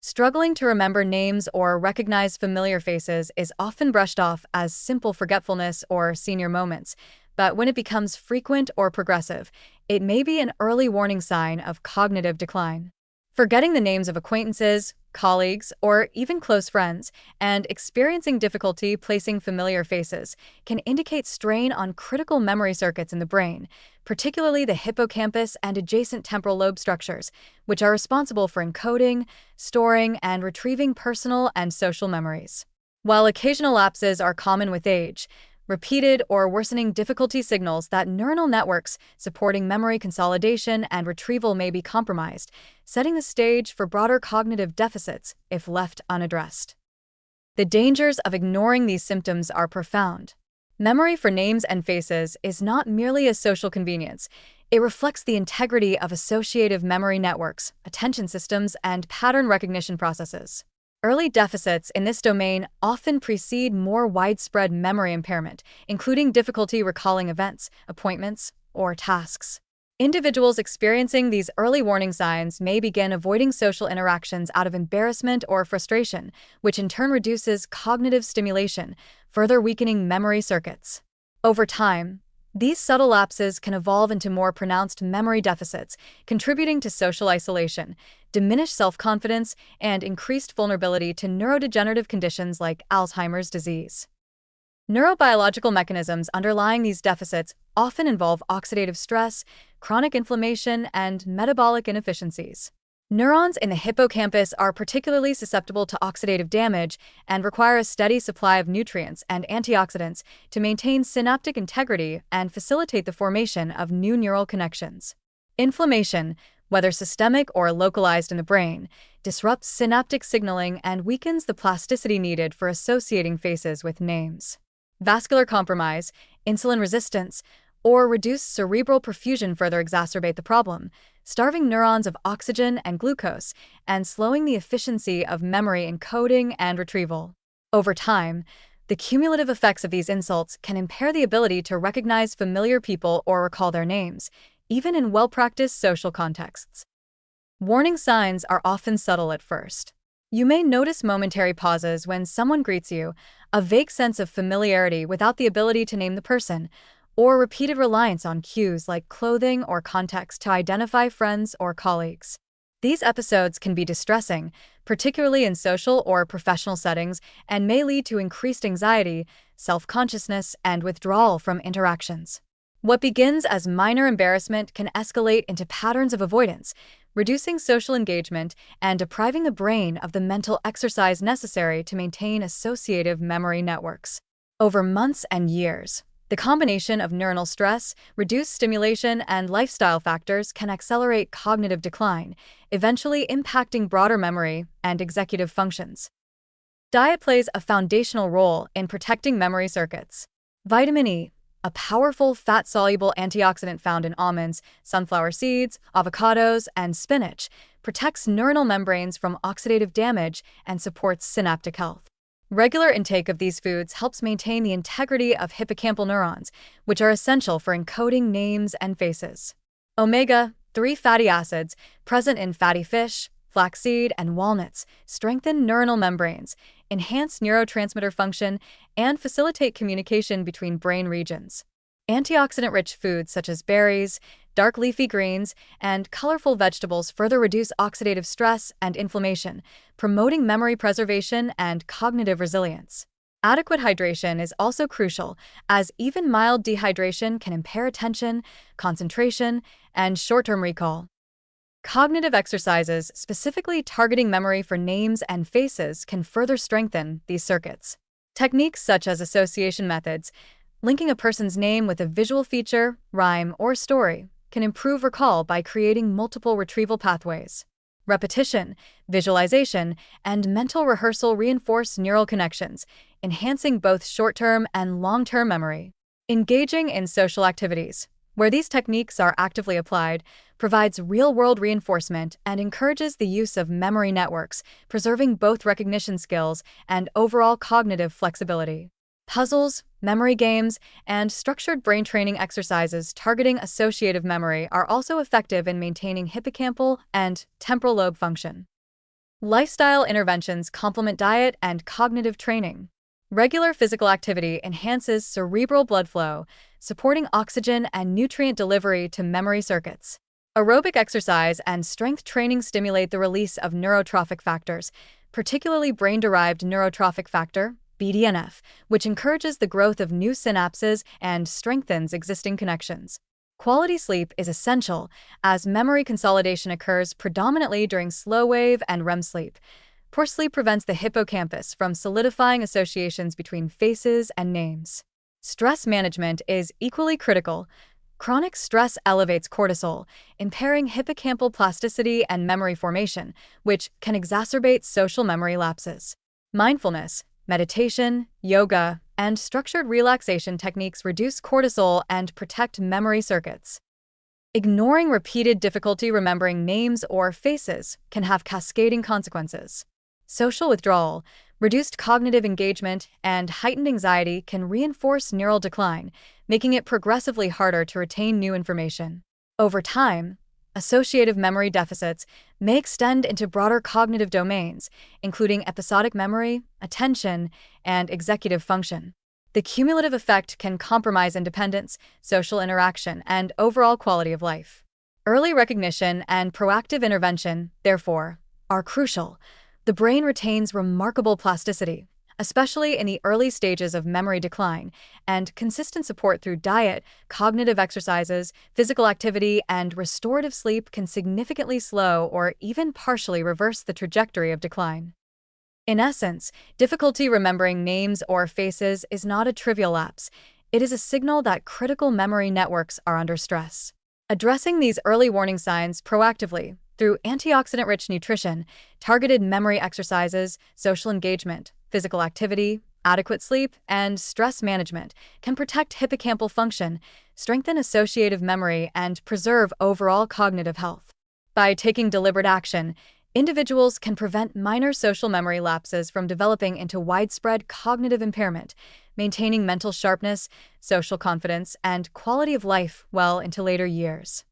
Struggling to remember names or recognize familiar faces is often brushed off as simple forgetfulness or senior moments, but when it becomes frequent or progressive, it may be an early warning sign of cognitive decline. Forgetting the names of acquaintances, colleagues, or even close friends, and experiencing difficulty placing familiar faces can indicate strain on critical memory circuits in the brain, particularly the hippocampus and adjacent temporal lobe structures, which are responsible for encoding, storing, and retrieving personal and social memories. While occasional lapses are common with age, repeated or worsening difficulty signals that neuronal networks supporting memory consolidation and retrieval may be compromised, setting the stage for broader cognitive deficits if left unaddressed. The dangers of ignoring these symptoms are profound. Memory for names and faces is not merely a social convenience. It reflects the integrity of associative memory networks, attention systems, and pattern recognition processes. Early deficits in this domain often precede more widespread memory impairment, including difficulty recalling events, appointments, or tasks. Individuals experiencing these early warning signs may begin avoiding social interactions out of embarrassment or frustration, which in turn reduces cognitive stimulation, further weakening memory circuits. Over time, these subtle lapses can evolve into more pronounced memory deficits, contributing to social isolation, diminished self-confidence, and increased vulnerability to neurodegenerative conditions like Alzheimer's disease. Neurobiological mechanisms underlying these deficits often involve oxidative stress, chronic inflammation, and metabolic inefficiencies. Neurons in the hippocampus are particularly susceptible to oxidative damage and require a steady supply of nutrients and antioxidants to maintain synaptic integrity and facilitate the formation of new neural connections. Inflammation, whether systemic or localized in the brain, disrupts synaptic signaling and weakens the plasticity needed for associating faces with names. Vascular compromise, insulin resistance, or reduced cerebral perfusion further exacerbate the problem, starving neurons of oxygen and glucose and slowing the efficiency of memory encoding and retrieval. Over time, the cumulative effects of these insults can impair the ability to recognize familiar people or recall their names, even in well-practiced social contexts. Warning signs are often subtle at first. You may notice momentary pauses when someone greets you, a vague sense of familiarity without the ability to name the person, or repeated reliance on cues like clothing or context to identify friends or colleagues. These episodes can be distressing, particularly in social or professional settings, and may lead to increased anxiety, self-consciousness, and withdrawal from interactions. What begins as minor embarrassment can escalate into patterns of avoidance, reducing social engagement and depriving the brain of the mental exercise necessary to maintain associative memory networks. Over months and years, the combination of neuronal stress, reduced stimulation, and lifestyle factors can accelerate cognitive decline, eventually impacting broader memory and executive functions. Diet plays a foundational role in protecting memory circuits. Vitamin E, a powerful fat-soluble antioxidant found in almonds, sunflower seeds, avocados, and spinach, protects neuronal membranes from oxidative damage and supports synaptic health. Regular intake of these foods helps maintain the integrity of hippocampal neurons, which are essential for encoding names and faces. Omega-3 fatty acids, present in fatty fish, flaxseed, and walnuts, strengthen neuronal membranes, enhance neurotransmitter function, and facilitate communication between brain regions. Antioxidant-rich foods such as berries, dark leafy greens, and colorful vegetables further reduce oxidative stress and inflammation, promoting memory preservation and cognitive resilience. Adequate hydration is also crucial, as even mild dehydration can impair attention, concentration, and short-term recall. Cognitive exercises, specifically targeting memory for names and faces, can further strengthen these circuits. Techniques such as association methods, linking a person's name with a visual feature, rhyme, or story, can improve recall by creating multiple retrieval pathways. Repetition, visualization, and mental rehearsal reinforce neural connections, enhancing both short-term and long-term memory. Engaging in social activities, where these techniques are actively applied, provides real-world reinforcement and encourages the use of memory networks, preserving both recognition skills and overall cognitive flexibility. Puzzles, memory games, and structured brain training exercises targeting associative memory are also effective in maintaining hippocampal and temporal lobe function. Lifestyle interventions complement diet and cognitive training. Regular physical activity enhances cerebral blood flow, supporting oxygen and nutrient delivery to memory circuits. Aerobic exercise and strength training stimulate the release of neurotrophic factors, particularly brain-derived neurotrophic factor, BDNF, which encourages the growth of new synapses and strengthens existing connections. Quality sleep is essential, as memory consolidation occurs predominantly during slow-wave and REM sleep. Poor sleep prevents the hippocampus from solidifying associations between faces and names. Stress management is equally critical. Chronic stress elevates cortisol, impairing hippocampal plasticity and memory formation, which can exacerbate social memory lapses. Mindfulness, meditation, yoga, and structured relaxation techniques reduce cortisol and protect memory circuits. Ignoring repeated difficulty remembering names or faces can have cascading consequences. Social withdrawal, reduced cognitive engagement, and heightened anxiety can reinforce neural decline, making it progressively harder to retain new information. Over time, associative memory deficits may extend into broader cognitive domains, including episodic memory, attention, and executive function. The cumulative effect can compromise independence, social interaction, and overall quality of life. Early recognition and proactive intervention, therefore, are crucial. The brain retains remarkable plasticity, especially in the early stages of memory decline, and consistent support through diet, cognitive exercises, physical activity, and restorative sleep can significantly slow or even partially reverse the trajectory of decline. In essence, difficulty remembering names or faces is not a trivial lapse. It is a signal that critical memory networks are under stress. Addressing these early warning signs proactively, through antioxidant-rich nutrition, targeted memory exercises, social engagement, physical activity, adequate sleep, and stress management, can protect hippocampal function, strengthen associative memory, and preserve overall cognitive health. By taking deliberate action, individuals can prevent minor social memory lapses from developing into widespread cognitive impairment, maintaining mental sharpness, social confidence, and quality of life well into later years.